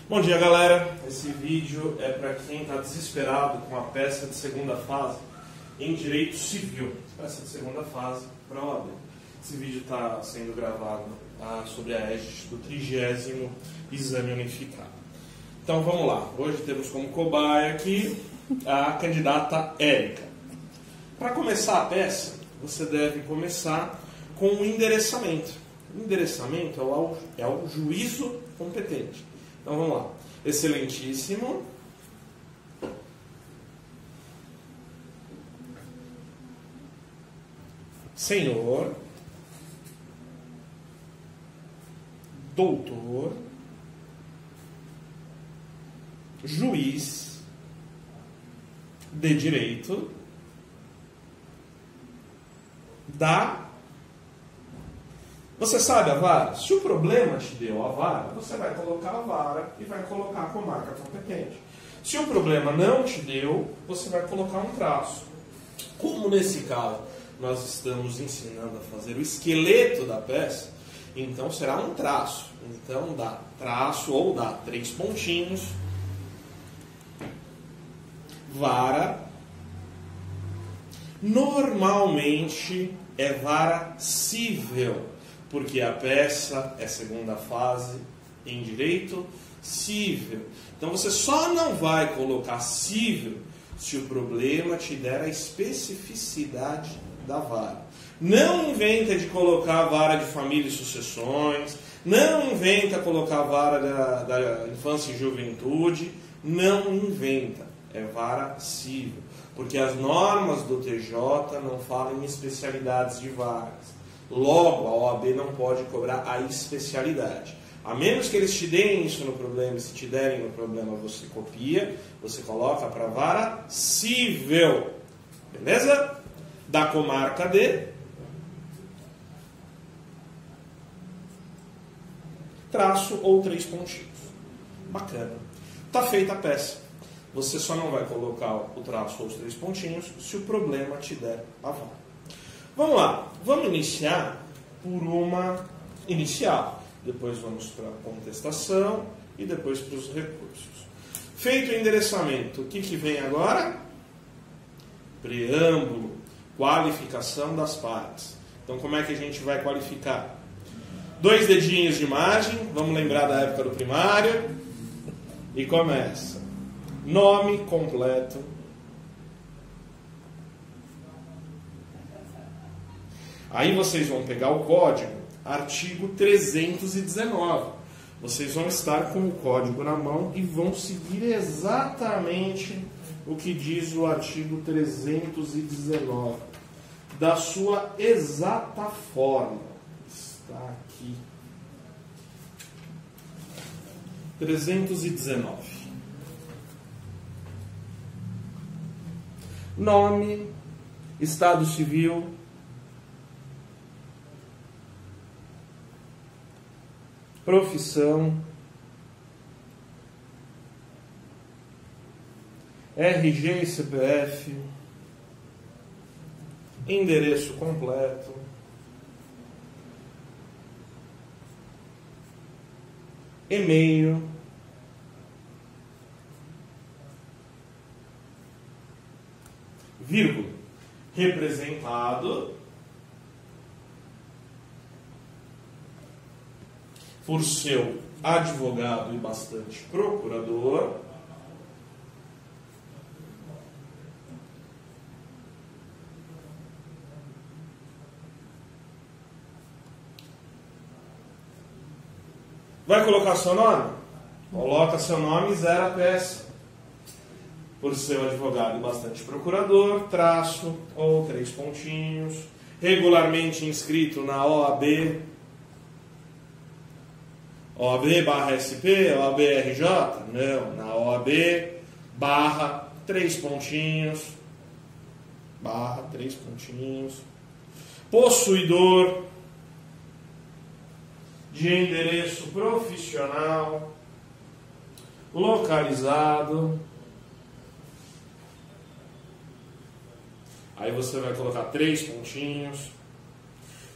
Bom dia, galera. Esse vídeo é para quem está desesperado com a peça de segunda fase em Direito Civil. Peça de segunda fase para a OAB. Esse vídeo está sendo gravado sobre a égide do 30º Exame Unificado. Então vamos lá. Hoje temos como cobaia aqui a candidata Érica. Para começar a peça, você deve começar com o endereçamento. O endereçamento é ao juízo competente. Então vamos lá. Excelentíssimo senhor doutor juiz de direito da... Você sabe a vara? Se o problema te deu a vara, você vai colocar a vara e vai colocar a comarca competente. Se o problema não te deu, você vai colocar um traço. Como nesse caso nós estamos ensinando a fazer o esqueleto da peça, então será um traço. Então dá traço ou dá 3 pontinhos, vara. Normalmente é vara cível, porque a peça é segunda fase em direito cível. Então você só não vai colocar cível se o problema te der a especificidade da vara. Não inventa de colocar a vara de família e sucessões, não inventa colocar a vara da infância e juventude, não inventa, é vara cível. Porque as normas do TJ não falam em especialidades de varas. Logo, a OAB não pode cobrar a especialidade. A menos que eles te deem isso no problema, e se te derem no problema você copia, você coloca para a vara cível. Beleza? Da comarca de traço ou 3 pontinhos. Bacana. Está feita a peça. Você só não vai colocar o traço ou os 3 pontinhos se o problema te der a vara. Vamos lá, vamos iniciar por uma inicial, depois vamos para a contestação e depois para os recursos. Feito o endereçamento, o que vem agora? Preâmbulo, qualificação das partes. Então como é que a gente vai qualificar? 2 dedinhos de margem, vamos lembrar da época do primário, e começa. Nome completo. Aí vocês vão pegar o código, artigo 319. Vocês vão estar com o código na mão e vão seguir exatamente o que diz o artigo 319. Da sua exata forma. Está aqui. 319. Nome, estado civil, profissão, RG e CPF, endereço completo, e-mail, vírgula, representado por seu advogado e bastante procurador, vai colocar seu nome? Coloca seu nome e zera a peça. Por seu advogado e bastante procurador, traço ou 3 pontinhos, regularmente inscrito na OAB, OAB/SP, OAB-RJ? Não, na OAB, barra 3 pontinhos, barra 3 pontinhos, possuidor de endereço profissional, localizado. Aí você vai colocar 3 pontinhos.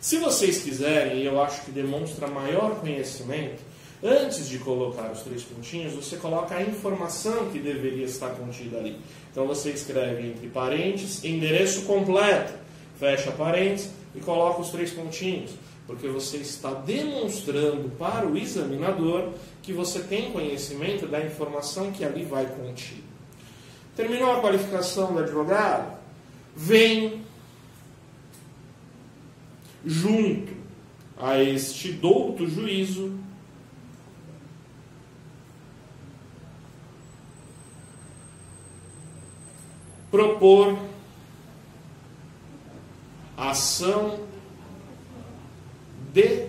Se vocês quiserem, e eu acho que demonstra maior conhecimento, Antes de colocar os 3 pontinhos, você coloca a informação que deveria estar contida ali. Então você escreve entre parênteses, endereço completo, fecha parênteses e coloca os 3 pontinhos. Porque você está demonstrando para o examinador que você tem conhecimento da informação que ali vai contida. Terminou a qualificação do advogado? Vem junto a este douto juízo propor ação de...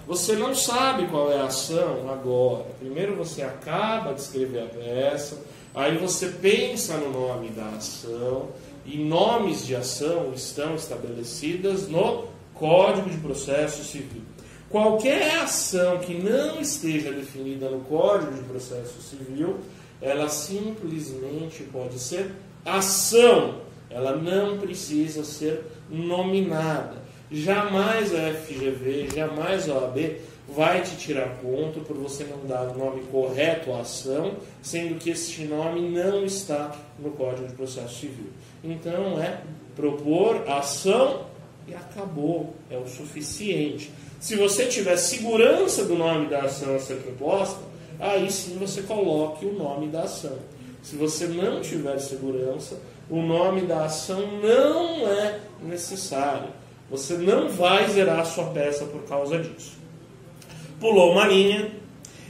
Você não sabe qual é a ação agora. Primeiro você acaba de escrever a peça, aí você pensa no nome da ação, e nomes de ação estão estabelecidas no Código de Processo Civil. Qualquer ação que não esteja definida no Código de Processo Civil, ela simplesmente pode ser ação. Ela não precisa ser nominada. Jamais a FGV, jamais a OAB vai te tirar ponto por você não dar o nome correto à ação, sendo que este nome não está no Código de Processo Civil. Então é propor ação e acabou, é o suficiente. Se você tiver segurança do nome da ação a ser proposta, aí sim você coloque o nome da ação. Se você não tiver segurança, o nome da ação não é necessário. Você não vai zerar a sua peça por causa disso. Pulou uma linha,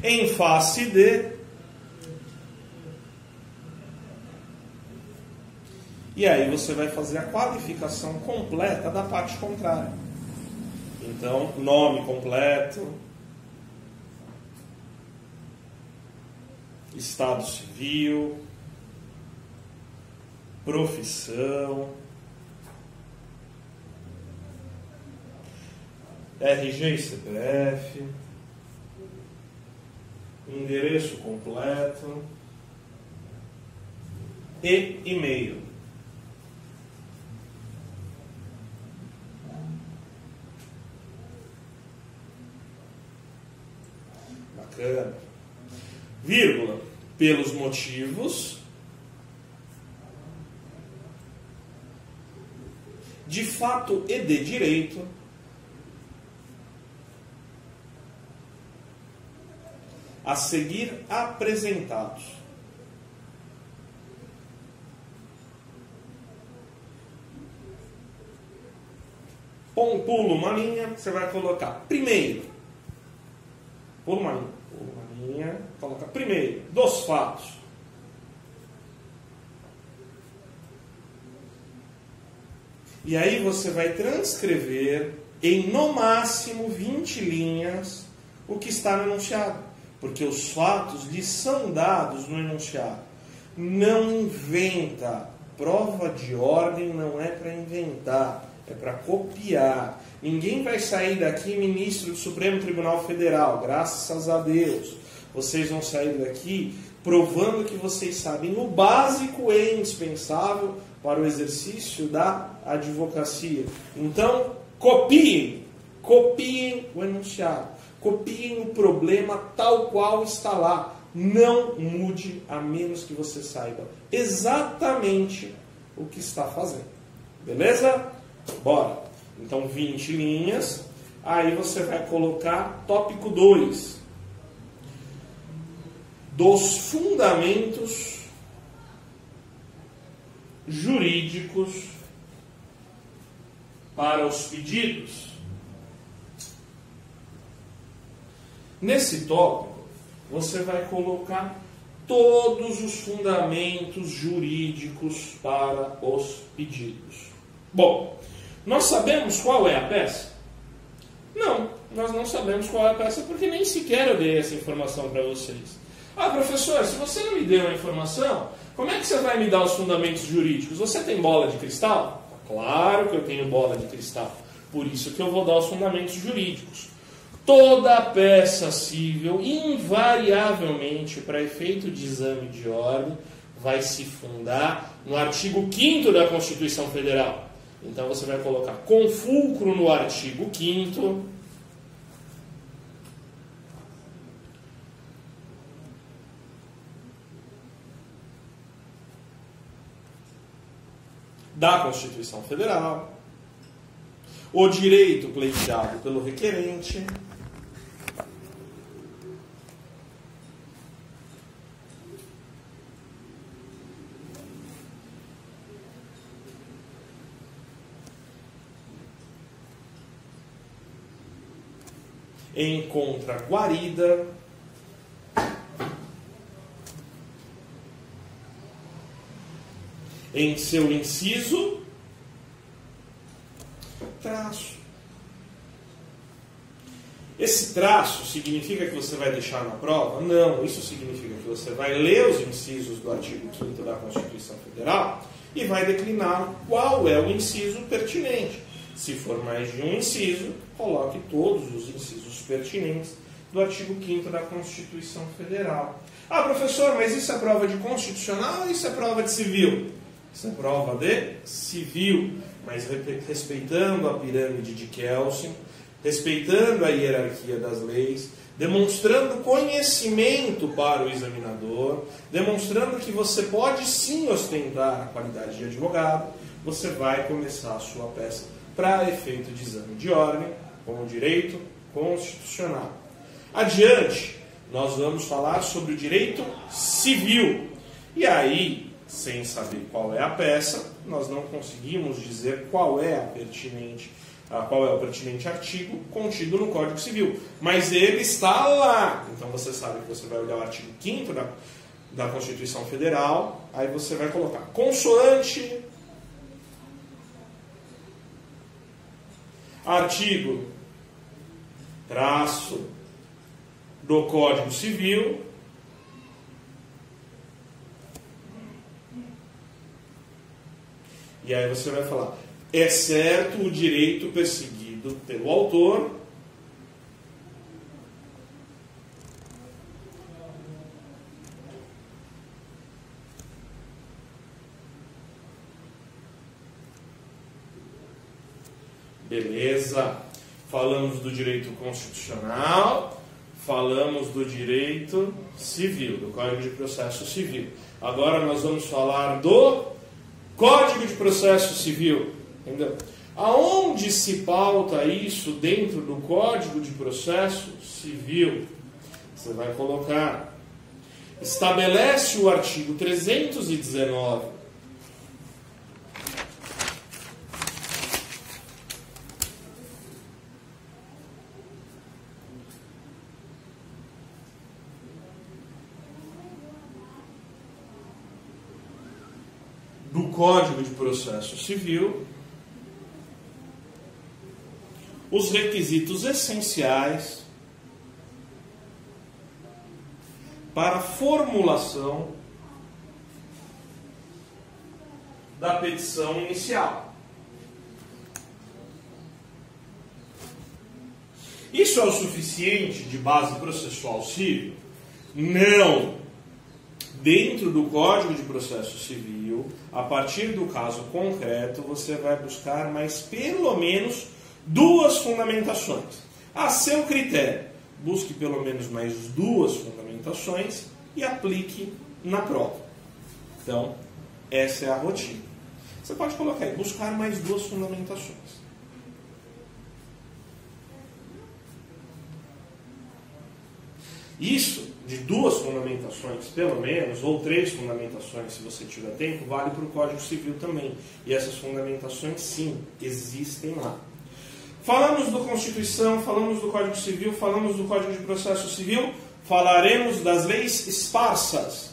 em face de... E aí você vai fazer a qualificação completa da parte contrária. Então, nome completo, estado civil, profissão, RG e CPF, endereço completo e e-mail. Bacana. Vírgula, pelos motivos de fato e de direito a seguir apresentados. Pulo uma linha, você vai colocar primeiro. Pula uma linha, coloca primeiro, dos fatos. E aí você vai transcrever em no máximo 20 linhas o que está no enunciado. Porque os fatos lhe são dados no enunciado. Não inventa. Prova de ordem não é para inventar, é para copiar. Ninguém vai sair daqui ministro do Supremo Tribunal Federal, graças a Deus. Vocês vão sair daqui provando que vocês sabem o básico e indispensável para o exercício da advocacia. Então, copiem o enunciado. Copiem o problema tal qual está lá. Não mude, a menos que você saiba exatamente o que está fazendo. Beleza? Bora. Então, 20 linhas. Aí você vai colocar tópico 2. Dos fundamentos jurídicos para os pedidos. Nesse tópico, você vai colocar todos os fundamentos jurídicos para os pedidos. Bom, nós sabemos qual é a peça? Não, nós não sabemos qual é a peça porque nem sequer eu dei essa informação para vocês. Ah, professor, se você não me deu a informação, como é que você vai me dar os fundamentos jurídicos? Você tem bola de cristal? Claro que eu tenho bola de cristal. Por isso que eu vou dar os fundamentos jurídicos. Toda peça civil, invariavelmente, para efeito de exame de ordem, vai se fundar no artigo 5º da Constituição Federal. Então você vai colocar com fulcro no artigo 5º, da Constituição Federal, o direito pleiteado pelo requerente, em contraguarida, em seu inciso, traço. Esse traço significa que você vai deixar na prova? Não, isso significa que você vai ler os incisos do artigo 5º da Constituição Federal e vai declinar qual é o inciso pertinente. Se for mais de um inciso, coloque todos os incisos pertinentes do artigo 5º da Constituição Federal. Ah, professor, mas isso é prova de constitucional ou isso é prova de civil? Isso é prova de civil, mas respeitando a pirâmide de Kelsen, respeitando a hierarquia das leis, demonstrando conhecimento para o examinador, demonstrando que você pode sim ostentar a qualidade de advogado, você vai começar a sua peça para efeito de exame de ordem, com o direito constitucional. Adiante, nós vamos falar sobre o direito civil. E aí, sem saber qual é a peça, nós não conseguimos dizer qual é o pertinente artigo contido no Código Civil. Mas ele está lá. Então você sabe que você vai olhar o artigo 5º da Constituição Federal, aí você vai colocar consoante artigo, traço, do Código Civil, e aí você vai falar, é certo o direito perseguido pelo autor, beleza, falamos do direito constitucional, falamos do direito civil, do Código de Processo Civil. Agora nós vamos falar do Código de Processo Civil. Entendeu? Aonde se pauta isso dentro do Código de Processo Civil? Você vai colocar, estabelece o artigo 319 do Código de Processo Civil os requisitos essenciais para a formulação da petição inicial. Isso é o suficiente de base processual civil? Não! Dentro do Código de Processo Civil, a partir do caso concreto, você vai buscar mais pelo menos duas fundamentações. A seu critério, busque pelo menos mais duas fundamentações e aplique na prova. Então, essa é a rotina. Você pode colocar aí, buscar mais duas fundamentações. Isso, de duas fundamentações, pelo menos, ou três fundamentações, se você tiver tempo, vale para o Código Civil também. E essas fundamentações, sim, existem lá. Falamos da Constituição, falamos do Código Civil, falamos do Código de Processo Civil, falaremos das leis esparsas.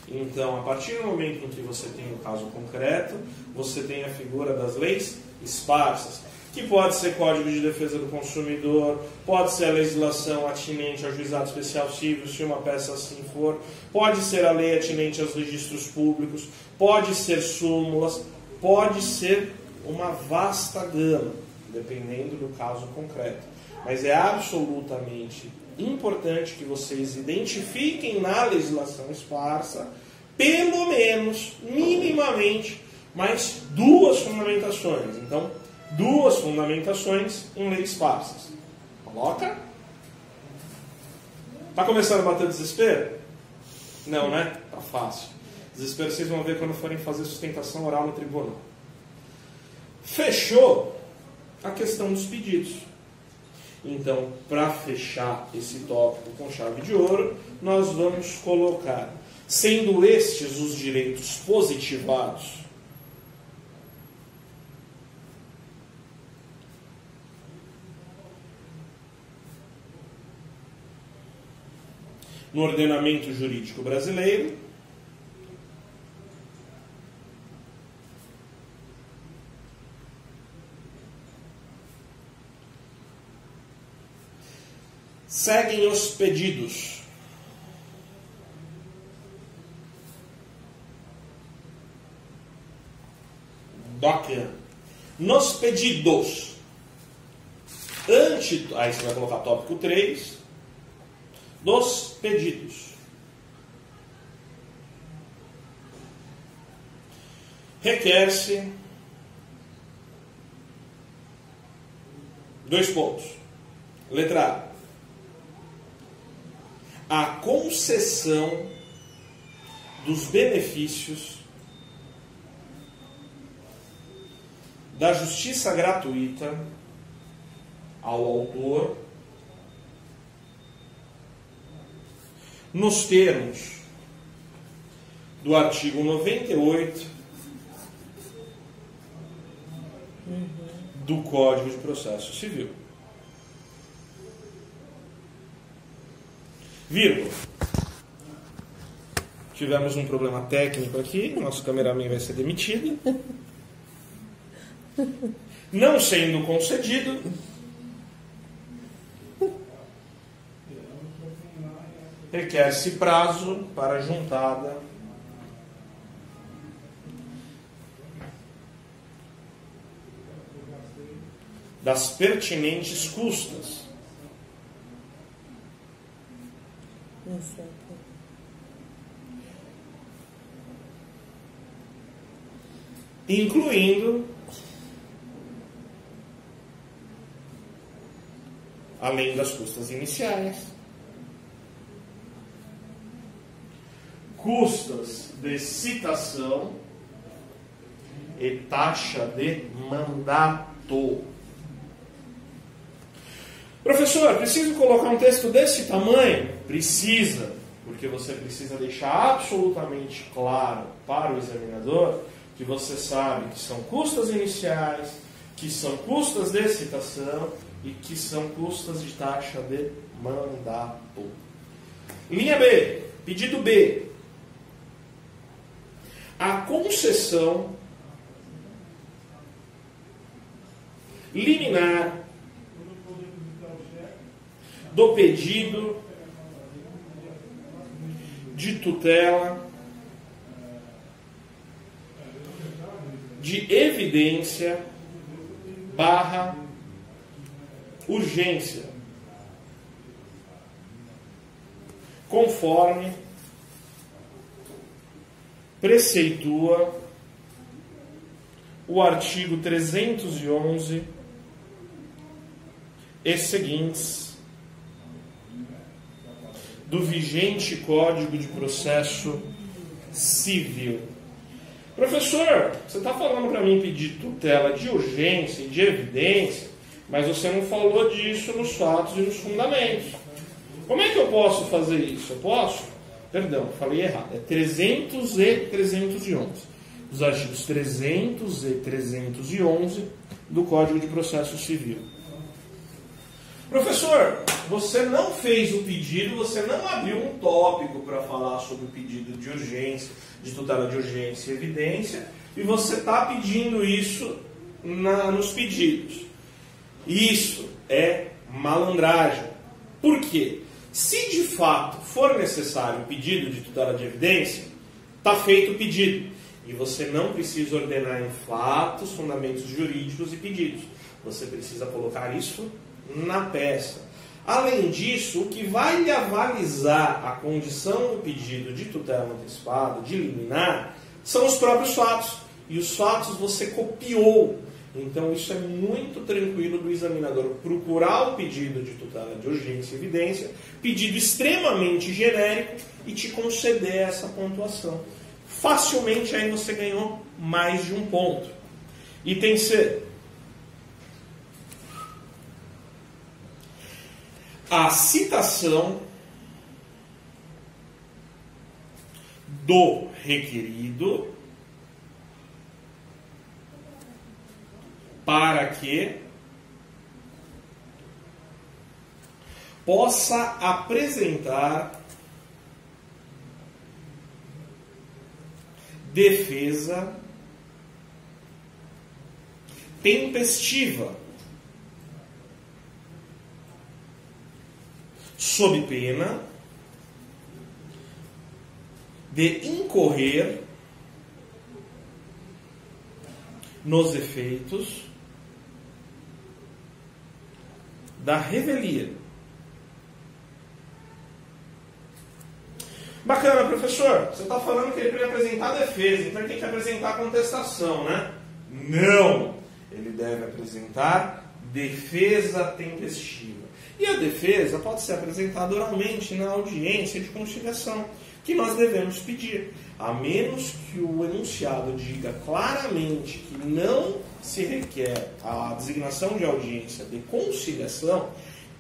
Então, a partir do momento em que você tem o caso concreto, você tem a figura das leis esparsas, que pode ser Código de Defesa do Consumidor, pode ser a legislação atinente ao Juizado Especial Civil, se uma peça assim for, pode ser a lei atinente aos registros públicos, pode ser súmulas, pode ser uma vasta gama, dependendo do caso concreto. Mas é absolutamente importante que vocês identifiquem na legislação esparsa, pelo menos, minimamente, mais duas fundamentações. Então, duas fundamentações em leis esparsas. Coloca. Está começando a bater desespero? Não, né? Tá fácil. Desespero vocês vão ver quando forem fazer sustentação oral no tribunal. Fechou a questão dos pedidos. Então, para fechar esse tópico com chave de ouro, nós vamos colocar, sendo estes os direitos positivados, no ordenamento jurídico brasileiro, seguem os pedidos. Bacana. Nos pedidos. Aí você vai colocar tópico 3. Dos pedidos. Requer-se 2 pontos. Letra A. A concessão dos benefícios da justiça gratuita ao autor nos termos do artigo 98 do Código de Processo Civil. Vírgula. Tivemos um problema técnico aqui, nosso cameraman vai ser demitido. Não sendo concedido, requer-se prazo para juntada das pertinentes custas, incluindo, além das custas iniciais, custas de citação e taxa de mandato. Professor, preciso colocar um texto desse tamanho? Precisa, porque você precisa deixar absolutamente claro para o examinador que você sabe que são custas iniciais, que são custas de citação e que são custas de taxa de mandato. Linha B, pedido B. A concessão liminar do pedido de tutela de evidência / urgência, conforme preceitua o artigo 311 e seguintes do vigente Código de Processo Civil. Professor, você está falando para mim pedir tutela de urgência e de evidência, mas você não falou disso nos fatos e nos fundamentos. Como é que eu posso fazer isso? Eu posso? Perdão, falei errado. É 300 e 311. Os artigos 300 e 311 do Código de Processo Civil. Professor, você não fez o pedido, você não abriu um tópico para falar sobre o pedido de urgência, de tutela de urgência e evidência, e você está pedindo isso nos pedidos. Isso é malandragem. Por quê? Se de fato for necessário o pedido de tutela de evidência, está feito o pedido. E você não precisa ordenar em fatos, fundamentos jurídicos e pedidos. Você precisa colocar isso na peça. Além disso, o que vai lhe avalizar a condição do pedido de tutela antecipada, de liminar, são os próprios fatos. E os fatos você copiou. Então isso é muito tranquilo do examinador procurar o pedido de tutela de urgência e evidência, pedido extremamente genérico, e te conceder essa pontuação. Facilmente aí você ganhou mais de um ponto. Item C. A citação do requerido para que possa apresentar defesa tempestiva, sob pena de incorrer nos efeitos da revelia. Bacana, professor. Você está falando que ele deve apresentar a defesa, então ele tem que apresentar a contestação, né? Não! Ele deve apresentar defesa tempestiva. E a defesa pode ser apresentada oralmente na audiência de conciliação, que nós devemos pedir. A menos que o enunciado diga claramente que não se requer a designação de audiência de conciliação,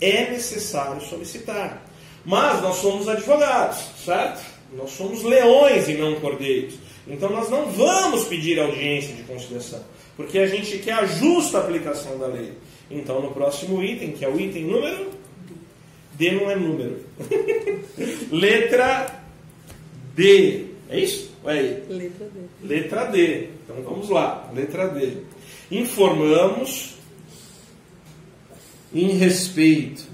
é necessário solicitar. Mas nós somos advogados, certo? Nós somos leões e não cordeiros. Então nós não vamos pedir audiência de conciliação, porque a gente quer a justa aplicação da lei. Então no próximo item, que é o item número... D não é número. Letra D. É isso? Ou é aí? Letra D. Letra D. Então vamos lá. Letra D. Informamos em respeito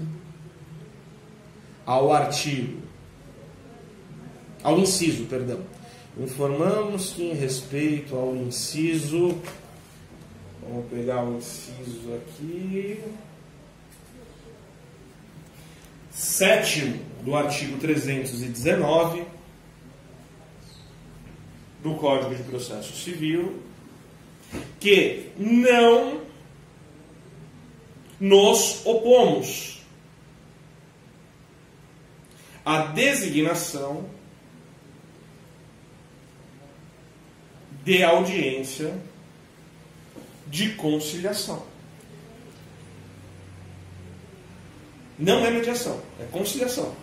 ao artigo, ao inciso, perdão. Informamos que em respeito ao inciso, vamos pegar o inciso aqui, 7º do artigo 319 do Código de Processo Civil, que não nos opomos à designação de audiência de conciliação. Não é mediação, é conciliação.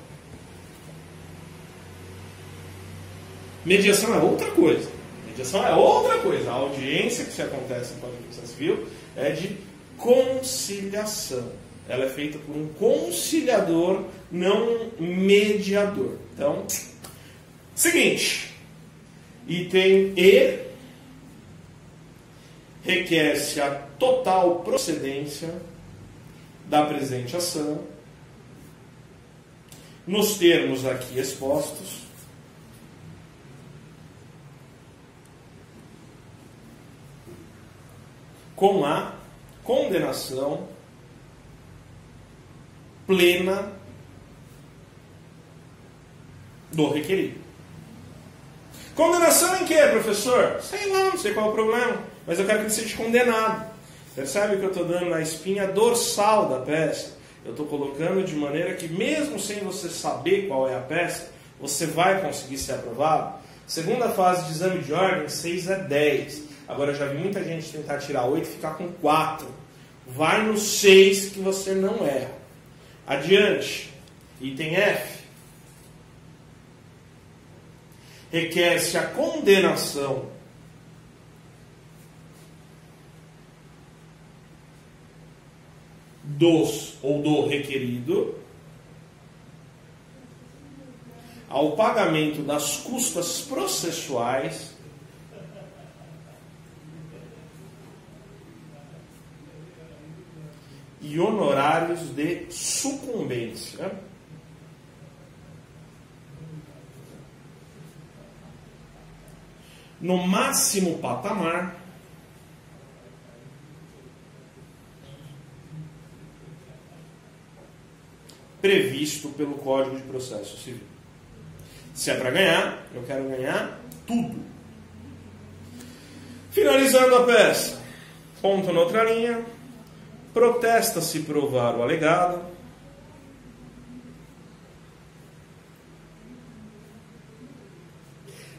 Mediação é outra coisa. Mediação é outra coisa. A audiência que se acontece no Código de Processo Civil é de conciliação. Ela é feita por um conciliador, não um mediador. Então, seguinte. Item E. Requer-se a total procedência da presente ação, nos termos aqui expostos, com a condenação plena do requerido. Condenação em quê, professor? Sei lá, não sei qual é o problema, mas eu quero que ele seja condenado. Percebe que eu estou dando na espinha dorsal da peça? Eu estou colocando de maneira que, mesmo sem você saber qual é a peça, você vai conseguir ser aprovado. Segunda fase de exame de ordem, 6 a 10. Agora, eu já vi muita gente tentar tirar 8 e ficar com 4. Vai no 6 que você não erra. Adiante. Item F. Requer-se a condenação dos ou do requerido ao pagamento das custas processuais e honorários de sucumbência no máximo patamar previsto pelo Código de Processo Civil. Se é para ganhar, eu quero ganhar tudo. Finalizando a peça. Ponto na outra linha. Protesta-se provar o alegado.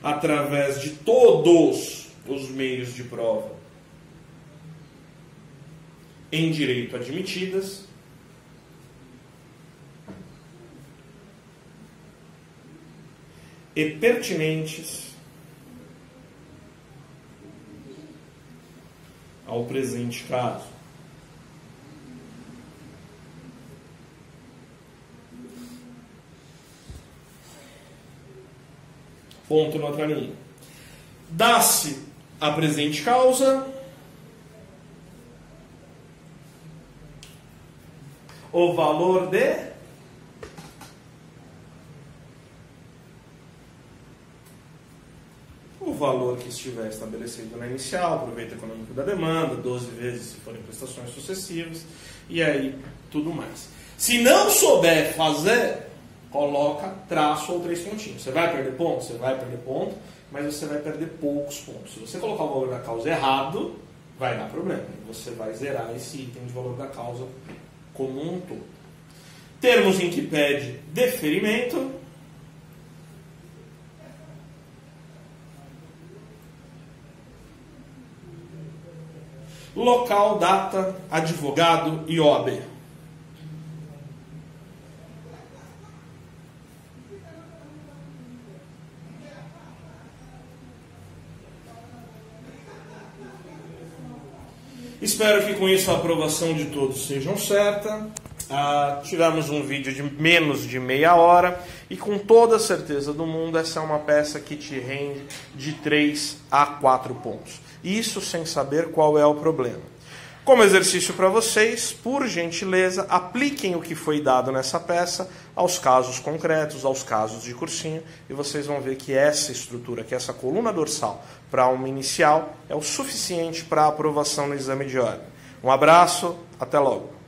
Através de todos os meios de prova em direito admitidas e pertinentes ao presente caso. Ponto na outra linha. Dá-se a presente causa o valor de o valor que estiver estabelecido na inicial, proveito econômico da demanda, 12 vezes se forem prestações sucessivas, e aí tudo mais. Se não souber fazer, coloca traço ou 3 pontinhos. Você vai perder ponto? Você vai perder ponto, mas você vai perder poucos pontos. Se você colocar o valor da causa errado, vai dar problema. Você vai zerar esse item de valor da causa como um todo. Termos em que pede deferimento. Local, data, advogado e OAB. Espero que com isso a aprovação de todos seja certa. Tivemos um vídeo de menos de meia hora e com toda a certeza do mundo essa é uma peça que te rende de 3 a 4 pontos. Isso sem saber qual é o problema. Como exercício para vocês, por gentileza, apliquem o que foi dado nessa peça aos casos concretos, aos casos de cursinho, e vocês vão ver que essa estrutura, que essa coluna dorsal para uma inicial, é o suficiente para a aprovação no exame de ordem. Um abraço, até logo.